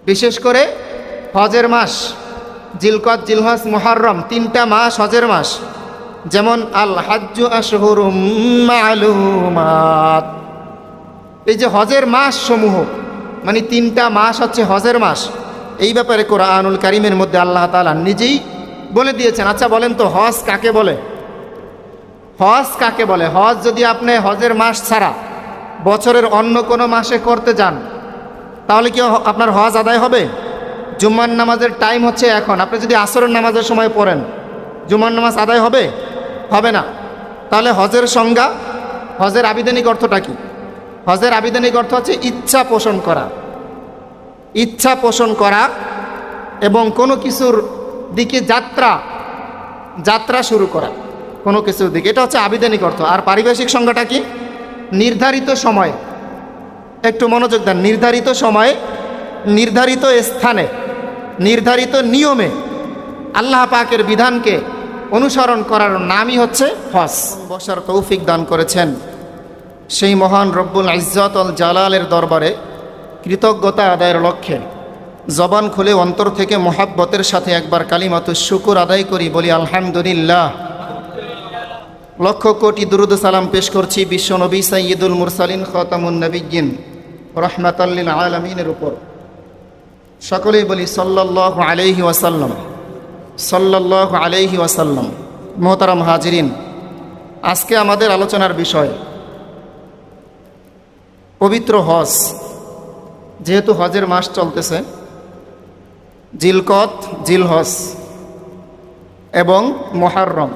বিশেষ করে হজের মাস জিলকদ, জিলহজ, মুহররম 3টা মাস হজের মাস। যেমন আল হাজ্জু আশহুরুম মালুমাত, এই যে হজের মাস সমূহ, মানে 3টা মাস হচ্ছে হজের মাস। এই ব্যাপারে কোরআনুল কারীমের মধ্যে আল্লাহ তাআলা নিজেই বলে দিয়েছেন। আচ্ছা বলেন তো, হজ কাকে বলে? হজ কাকে বলে? হজ যদি আপনি হজের মাস ছাড়া বছরের অন্য কোনো মাসে করতে যান, তাহলে কি আপনার হজ আদায় হবে? জুম্মার নামাজের টাইম হচ্ছে এখন, আপনি যদি আসরের নামাজের সময় পড়েন, জুম্মার নামাজ আদায় হবে? হবে না। তাহলে হজের সংজ্ঞা, হজের আবিধানিক অর্থটা কি? হজের আবিধানিক অর্থ হচ্ছে ইচ্ছা পোষণ করা, ইচ্ছা পোষণ করা এবং কোনো কিছুর দিকে যাত্রা শুরু করা, কোনো কিছুর দিকে। এটা হচ্ছে আবিধানিক অর্থ। আর পারিভাষিক সংজ্ঞাটা কি? নির্ধারিত সময়, একটু মনোযোগ দেন, নির্ধারিত সময়ে, নির্ধারিত স্থানে, নির্ধারিত নিয়মে আল্লাহ পাকের বিধানকে অনুসরণ করার নামই হচ্ছে হজ। বসার তৌফিক দান করেছেন সেই মহান রব্বুল ইজ্জত আল জালালের দরবারে কৃতজ্ঞতা আদায়ের লক্ষ্যে জবান খুলে অন্তর থেকে মোহাব্বতের সাথে একবার কালিমাতুশ শুকুর আদায় করি, বলি আলহামদুলিল্লাহ। লক্ষ কোটি দুরুদ সালাম পেশ করছি বিশ্ব নবী সাইয়্যিদুল মুরসালিন খাতামুন নবিয়্যিন রাহমাতাল লিল আলামিনের উপর। সকলেই বলি সাল্লাল্লাহু আলাইহি ওয়াসাল্লাম, সাল্লাল্লাহু আলাইহি ওয়াসাল্লাম। মোহতারাম হাজিরিন, আজকে আমাদের আলোচনার বিষয় পবিত্র হজ। যেহেতু হজের মাস চলতেছে, জিলকদ, জিলহজ এবং মুহররম,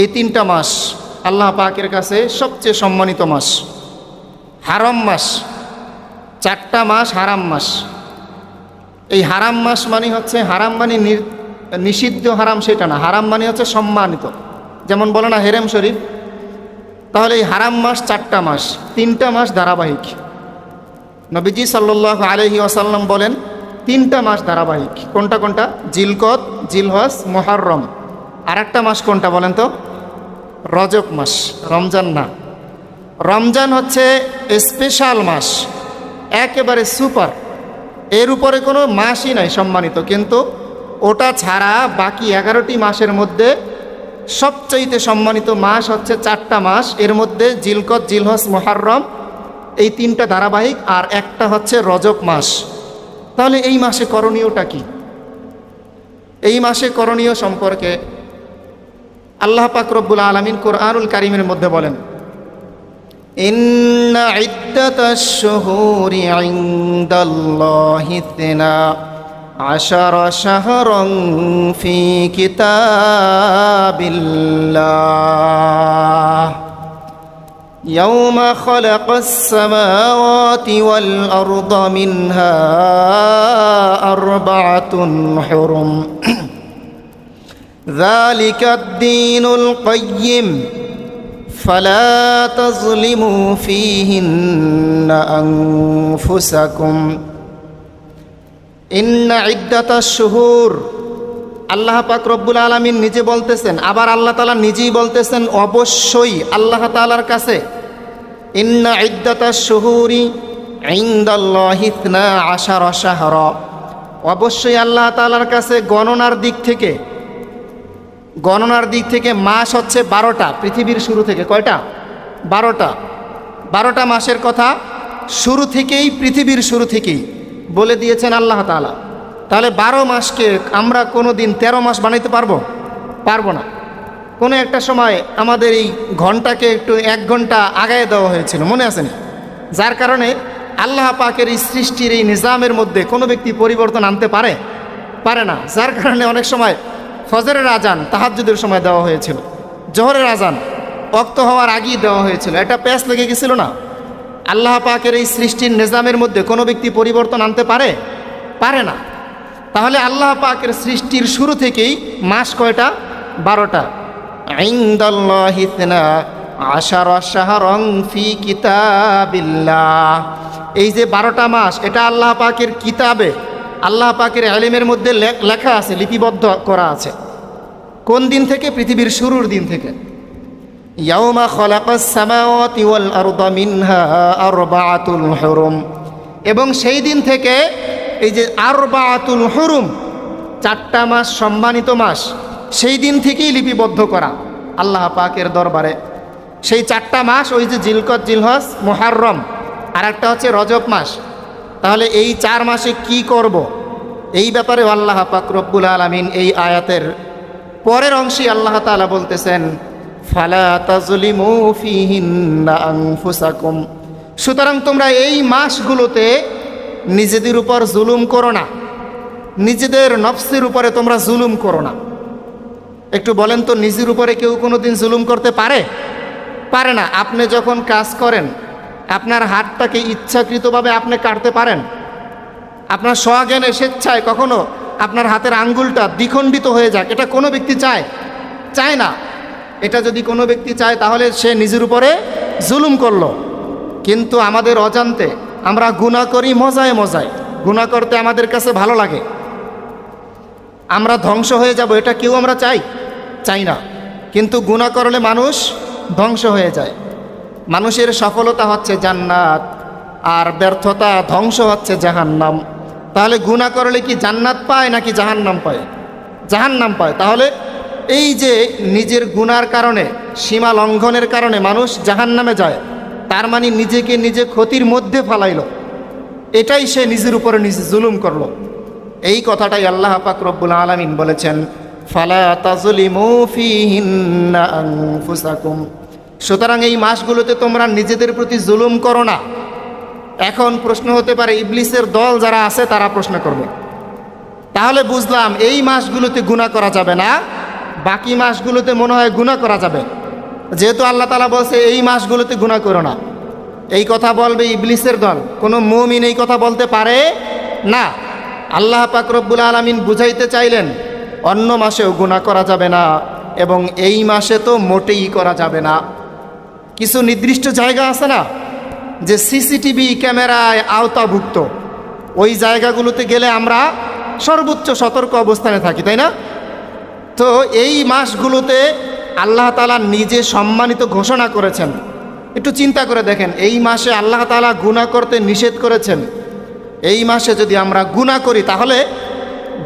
এই 3টা মাস আল্লাহ পাকের কাছে সবচেয়ে সম্মানিত মাস, হারাম মাস। 4টা মাস হারাম মাস। এই হারাম মাস মানে হচ্ছে, হারাম মানে নিষিদ্ধ হারাম সেটা না, হারাম মানে হচ্ছে সম্মানিত। যেমন বলে না হেরেম শরীফ, তাহলে এই হারাম মাস 4টা মাস, 3টা মাস ধারাবাহিক। নবীজি সাল্লাল্লাহু আলাইহি ওয়াসাল্লাম বলেন 3টা মাস ধারাবাহিক। কোনটা কোনটা? জিলকদ, জিলহজ, মুহররম। আর একটা মাস কোনটা বলেন তো? রজব মাস, রমজান না। রমজান হচ্ছে স্পেশাল মাস, একেবারে সুপার, এর উপরে কোনো মাসই নাই সম্মানিত। কিন্তু ওটা ছাড়া বাকি 11টি মাসের মধ্যে সবচাইতে সম্মানিত মাস হচ্ছে 4টা মাস। এর মধ্যে জিলকদ, জিলহজ, মুহররম, এই 3টা ধারাবাহিক, আর একটা হচ্ছে রজব মাস। তাহলে এই মাসে করণীয়টা কি? এই মাসে করণীয় সম্পর্কে আল্লাহ পাক রব্বুল আলামিন কোরআনুল কারীমের মধ্যে বলেন, ইন্না ইদ্দাতাশ শুহুরি ইনদাল্লাহি 12 শাহরান ফি কিতাবিল্লাহ ইয়াওমা খালাকাস সামাওয়াতি ওয়াল আরদা মিনহা আরবাআতুন হুরুম যালিকা আদ-দীনুল কাইয়্যিম ফালা তাযলিমু ফীহিন্না আনফুসাকুম ইন্না ইদ্দাতাশ শুহুর। আল্লাহ পাক রব্বুল আলামিন নিজে বলতেছেন, আবার আল্লাহ তাআলা নিজেই বলতেছেন অবশ্যই আল্লাহ তাআলার কাছে, ইন্না ইদ্দাতাশ শুহুরি ইনদাল্লাহি 12 শাহরা, অবশ্যই আল্লাহ তাআলার কাছে গণনার দিক থেকে মাস হচ্ছে 12টা। পৃথিবীর শুরু থেকে কয়টা? 12টা। 12টা মাসের কথা শুরু থেকেই, পৃথিবীর শুরু থেকেই বলে দিয়েছেন আল্লাহ তাআলা। তাহলে 12 মাসকে আমরা কোনো দিন 13 মাস বানাইতে পারবো? পারবো না। কোনো একটা সময় আমাদের এই ঘন্টাকে একটু 1 ঘন্টা আগায় দেওয়া হয়েছিল, মনে আছে না? যার কারণে আল্লাহ পাকের এই সৃষ্টির এই নিজামের মধ্যে কোনো ব্যক্তি পরিবর্তন আনতে পারে না। যার কারণে অনেক সময় ফজরের আজান তাহাজ্জুদের সময় দেওয়া হয়েছিল, জোহরের আজান ওয়াক্ত হওয়ার আগেই দেওয়া হয়েছিল। এটা প্যাচ লেগে গেছিল না? আল্লাহ পাকের এই সৃষ্টির নিজামের মধ্যে কোনো ব্যক্তি পরিবর্তন আনতে পারে না। তাহলে আল্লাহ পাকের সৃষ্টির শুরু থেকেই মাস কয়টা? 12টা। ইনদাল্লাহি 12 শাহরান ফি কিতাবিল্লাহ, এই যে 12টা মাস, এটা আল্লাহ পাকের কিতাবে, আল্লাহ পাকের ইলমের মধ্যে লেখা আছে, লিপিবদ্ধ করা আছে। কোন দিন থেকে? পৃথিবীর শুরুর দিন থেকে। ইয়াওমা খালাকাস সামাওয়াতি ওয়াল আরদা মিনহা আরবাআতুল হুরুম, এবং সেই দিন থেকে এই যে আরবাতুল হুরুম, 4টা মাস সম্মানিত মাস, সেই দিন থেকেই লিপিবদ্ধ করা আল্লাহ পাকের দরবারে। সেই 4টা মাস, ওই যে জিলকদ, জিলহজ, মুহররম, আর একটা হচ্ছে রজব মাস। তাহলে এই 4 মাসে কি করব, এই ব্যাপারে আল্লাহ পাক রব্বুল আলামিন এই আয়াতের পরের অংশে আল্লাহ তাআলা বলতেছেন, ফালা তাজলিমু ফীহিন্না আনফুসাকুম। সুতরাং তোমরা এই মাসগুলোতে নিজেদের উপর জুলুম করো না, নিজেদের নফসের উপরে তোমরা জুলুম করো না। একটু বলেন তো, নিজের উপরে কেউ কোনোদিন জুলুম করতে পারে? পারে না। আপনি যখন কাজ করেন, আপনার হাতটাকে ইচ্ছাকৃতভাবে আপনি কাটতে পারেন? আপনার স্বজ্ঞানে স্বেচ্ছায় কখনো আপনার হাতের আঙ্গুলটা দ্বিখণ্ডিত হয়ে যাক, এটা কোনো ব্যক্তি চায়? চায় না। এটা যদি কোনো ব্যক্তি চায় তাহলে সে নিজের উপরে জুলুম করলো। কিন্তু আমাদের অজান্তে আমরা গুনাহ করি মজায় মজায়, গুনাহ করতে আমাদের কাছে ভালো লাগে। আমরা ধ্বংস হয়ে যাব, এটা কেউ আমরা চাই না। কিন্তু গুনাহ করলে মানুষ ধ্বংস হয়ে যায়। মানুষের সফলতা হচ্ছে জান্নাত, আর ব্যর্থতা, ধ্বংস হচ্ছে জাহান্নাম। তাহলে গুনাহ করলে কি জান্নাত পায় নাকি জাহান্নাম পায়? জাহান্নাম পায়। তাহলে এই যে নিজের গুনার কারণে, সীমা লঙ্ঘনের কারণে মানুষ জাহান্নামে যায়, তার মানে নিজেকে নিজে ক্ষতির মধ্যে ফেলাইল। এটাই সে নিজের উপরে নিজে জুলুম করলো। এই কথাটাই আল্লাহ পাক রব্বুল আলামিন বলেছেন, ফালা তাজলিমু ফীহিন্না আনফুসাকুম। সুতরাং এই মাসগুলোতে তোমরা নিজেদের প্রতি জুলুম করো না। এখন প্রশ্ন হতে পারে, ইবলিসের দল যারা আছে তারা প্রশ্ন করবে, তাহলে বুঝলাম এই মাসগুলোতে গুনাহ করা যাবে না, বাকি মাসগুলোতে মনে হয় গুনাহ করা যাবে। যেহেতু আল্লাহ তাআলা বলছে এই মাসগুলোতে গুনাহ করো না, এই কথা বলবে ইবলিসের দল। কোনো মুমিন এই কথা বলতে পারে না। আল্লাহ পাক রব্বুল আলামিন বুঝাইতে চাইলেন অন্য মাসেও গুনাহ করা যাবে না, এবং এই মাসে তো মোটেই করা যাবে না। কিছু নির্দিষ্ট জায়গা আছে না, যে সিসিটিভি ক্যামেরায় আওতাভুক্ত, ওই জায়গাগুলোতে গেলে আমরা সর্বোচ্চ সতর্ক অবস্থানে থাকি, তাই না? তো এই মাসগুলোতে আল্লাহ তাআলা নিজে সম্মানিত ঘোষণা করেছেন। একটু চিন্তা করে দেখেন, এই মাসে আল্লাহ তাআলা গুনাহ করতে নিষেধ করেছেন। এই মাসে যদি আমরা গুনাহ করি তাহলে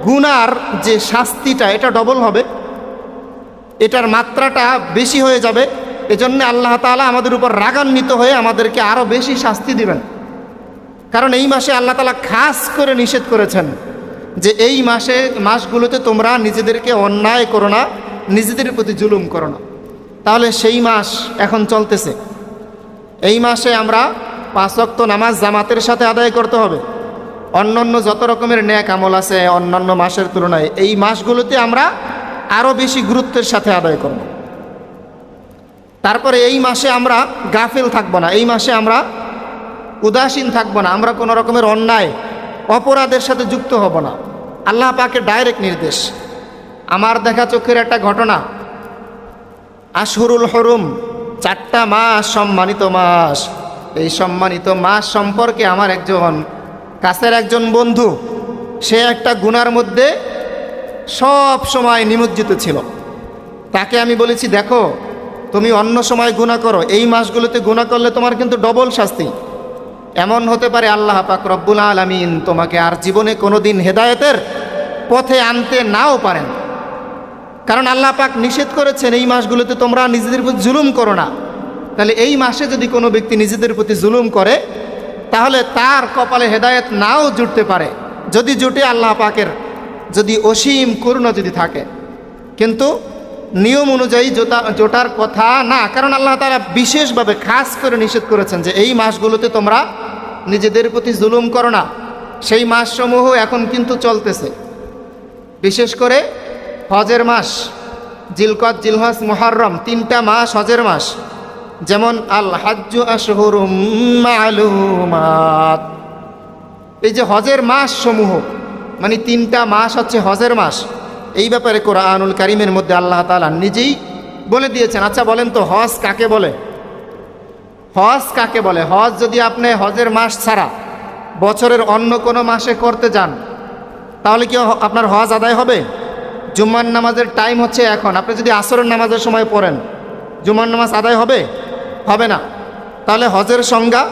গুনার যে শাস্তিটা, এটা ডবল হবে, এটার মাত্রাটা বেশি হয়ে যাবে। এজন্য আল্লাহ তাআলা আমাদের উপর রাগান্বিত হয়ে আমাদেরকে আরও বেশি শাস্তি দিবেন। কারণ এই মাসে আল্লাহ তাআলা খাস করে নিষেধ করেছেন যে এই মাসগুলোতে তোমরা নিজেদেরকে অন্যায় করো না, নিজেদের প্রতি জুলুম করো না। তাহলে সেই মাস এখন চলতেছে। এই মাসে আমরা 5 ওয়াক্ত নামাজ জামাতের সাথে আদায় করতে হবে। অন্যান্য যত রকমের নেক আমল আছে অন্যান্য মাসের তুলনায় এই মাসগুলোতে আমরা আরও বেশি গুরুত্বের সাথে আদায় করব। তারপরে এই মাসে আমরা গাফিল থাকবো না, এই মাসে আমরা উদাসীন থাকবো না, আমরা কোনো রকমের অন্যায় অপরাধের সাথে যুক্ত হব না। আল্লাহ পাকের ডাইরেক্ট নির্দেশ। আমার দেখা চোখের একটা ঘটনা, আশহুরুল হুরুম, 4টা মাস সম্মানিত মাস। এই সম্মানিত মাস সম্পর্কে আমার একজন কাছের একজন বন্ধু, সে একটা গুনার মধ্যে সব সময় নিমজ্জিত ছিল। তাকে আমি বলেছি, দেখো তুমি অন্য সময় গুনাহ করো, এই মাসগুলোতে গুনাহ করলে তোমার কিন্তু ডবল শাস্তি। এমন হতে পারে আল্লাহ পাক রব্বুল আলামিন তোমাকে আর জীবনে কোনোদিন হেদায়েতের পথে আনতে নাও পারেন। কারণ আল্লাহ পাক নিষেধ করেছেন এই মাসগুলোতে তোমরা নিজেদের প্রতি জুলুম করো না। তাহলে এই মাসে যদি কোনো ব্যক্তি নিজেদের প্রতি জুলুম করে তাহলে তার কপালে হেদায়েত নাও জুটতে পারে। যদি জুটে আল্লাহ পাকের যদি অসীম করুণা যদি থাকে, কিন্তু নিয়ম অনুযায়ী জোটার কথা না। কারণ আল্লাহ তাআলা বিশেষভাবে খাস করে নিষেধ করেছেন যে এই মাসগুলোতে তোমরা নিজেদের প্রতি জুলুম করো না। সেই মাসসমূহ এখন কিন্তু চলতেছে। বিশেষ করে হজের মাস, জিলকদ, জিলহজ, মুহররম, 3টা মাস হজের মাস। যেমন আল হাজ্জু আশহুরুম মালুমাত, এই যে হজের মাস সমূহ, মানে 3টা মাস হচ্ছে হজের মাস। এই ব্যাপারে কোরআনুল কারীমের মধ্যে আল্লাহ তাআলা নিজেই বলে দিয়েছেন। আচ্ছা বলেন তো, হজ কাকে বলে? হজ কাকে বলে? হজ যদি আপনি হজের মাস ছাড়া বছরের অন্য কোনো মাসে করতে যান তাহলে কি আপনার হজ আদায় হবে? জুম্মার নামাজের টাইম হচ্ছে এখন, আপনি যদি আসরের নামাজের সময় পড়েন জুম্মার নামাজ আদায় হবে? হবে না। তাহলে হজের সংজ্ঞা,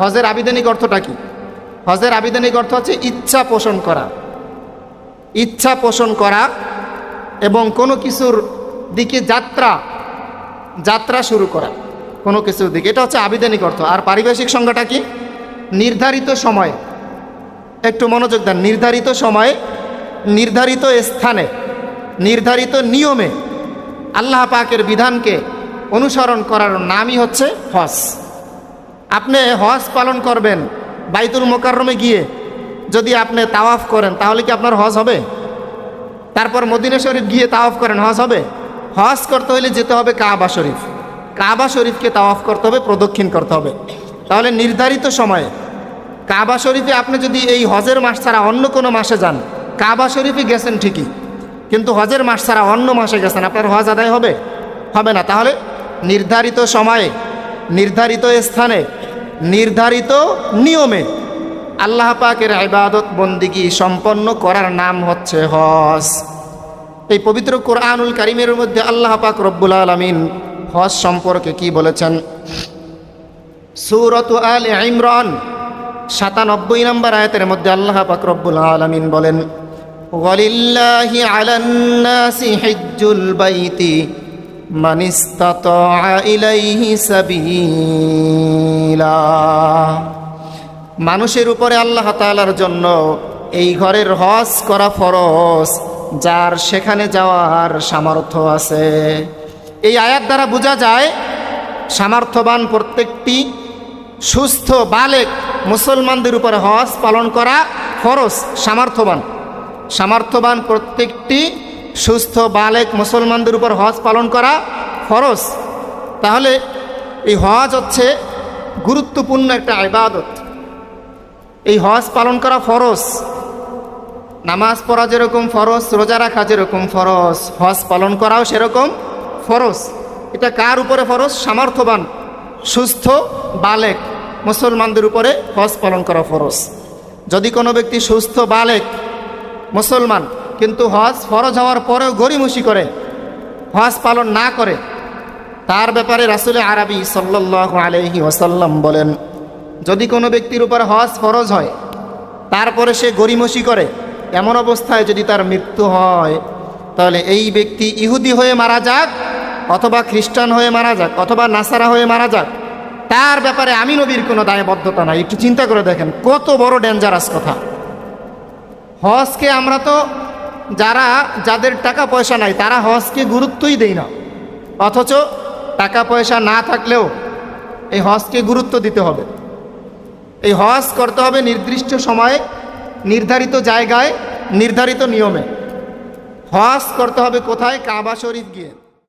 হজের আবিধানিক অর্থটা কি? হজের আবিধানিক অর্থ হচ্ছে ইচ্ছা পোষণ করা, ইচ্ছা পোষণ করা এবং কোনো কিছুর দিকে যাত্রা শুরু করা, কোনো কিছুর দিকে, এটা হচ্ছে আবিধানিক অর্থ। আর পারিভাষিক সংজ্ঞাটা কি? নির্ধারিত সময়, একটু মনোযোগ দেন, নির্ধারিত সময়ে, নির্ধারিত স্থানে, নির্ধারিত নিয়মে আল্লাহ পাকের বিধানকে অনুসরণ করার নামই হচ্ছে হজ। আপনি হজ পালন করবেন বাইতুল মোকাররমে গিয়ে, যদি আপনি তাওয়াফ করেন তাহলে কি আপনার হজ হবে? তারপর মদিনা শরীফ গিয়ে তাওয়াফ করেন, হজ হবে? হজ করতে হলে যেতে হবে কাবা শরীফ, কাবা শরীফকে তাওয়াফ করতে হবে, প্রদক্ষিণ করতে হবে। তাহলে নির্ধারিত সময়ে কাবা শরীফে আপনি যদি এই হজের মাস ছাড়া অন্য কোনো মাসে যান, কাবা শরীফে গেছেন ঠিকই, কিন্তু হজের মাস ছাড়া অন্য মাসে গেছেন, আপনার হজ আদায় হবে? হবে না। তাহলে নির্ধারিত সময়ে, নির্ধারিত স্থানে, নির্ধারিত নিয়মে আল্লাহ পাকের ইবাদত বন্দিগি সম্পন্ন করার নাম হচ্ছে হজ। এই পবিত্র কোরআনুল কারীমের মধ্যে আল্লাহ পাক রব্বুল আলামিন হজ সম্পর্কে কি বলেছেন? সূরাত আলে ইমরান ৯৭ নম্বর আয়াতের মধ্যে আল্লাহ পাক রব্বুল আলামিন বলেন, ওয়ালিল্লাহি আলান নাসি হিজ্জুল বাইতি মান ইসতাতা ইলাইহি সাবিলা। মানুষের উপরে আল্লাহ তাআলার জন্য এই ঘরের হজ করা ফরজ, যার সেখানে যাওয়ার সামর্থ্য আছে। এই আয়াত দ্বারা বোঝা যায় সামর্থ্যবান প্রত্যেকটি সুস্থ বালেক মুসলমানদের উপরে হজ পালন করা ফরজ। সামর্থ্যবান প্রত্যেকটি সুস্থ বালেক মুসলমানদের উপর হজ পালন করা ফরজ। তাহলে এই হজ হচ্ছে গুরুত্বপূর্ণ একটা ইবাদত। এই হজ পালন করা ফরজ। নামাজ পড়া যেরকম ফরজ, রোজা রাখা যেরকম ফরজ, হজ পালন করাও সেরকম ফরজ। এটা কার উপরে ফরজ? সামর্থ্যবান সুস্থ বালেক মুসলমানদের উপরে হজ পালন করা ফরজ। যদি কোনো ব্যক্তি সুস্থ বালেক মুসলমান কিন্তু হজ ফরজ হওয়ার পরেও গড়িমসি করে, হজ পালন না করে, তার ব্যাপারে রাসূল আরবি সাল্লাল্লাহু আলাইহি ওয়াসাল্লাম বলেন, যদি কোনো ব্যক্তির উপর হজ ফরজ হয় তারপরে সে গড়িমসি করে, এমন অবস্থায় যদি তার মৃত্যু হয়, তাহলে এই ব্যক্তি ইহুদি হয়ে মারা যাক অথবা খ্রিস্টান হয়ে মারা যাক অথবা নাসারা হয়ে মারা যাক, তার ব্যাপারে আমি নবীর কোনো দায়বদ্ধতা নাই। একটু চিন্তা করে দেখেন কত বড় ডেঞ্জারাস কথা। হজকে আমরা তো যাদের টাকা পয়সা নাই তারা হজকে গুরুত্বই দেই না, অথচ টাকা পয়সা না থাকলেও এই হজকে গুরুত্ব দিতে হবে। এই হজ করতে হবে নির্দিষ্ট সময়ে, নির্ধারিত জায়গায়, নির্ধারিত নিয়মে। হজ করতে হবে কোথায়? কাবা শরীফ গিয়ে।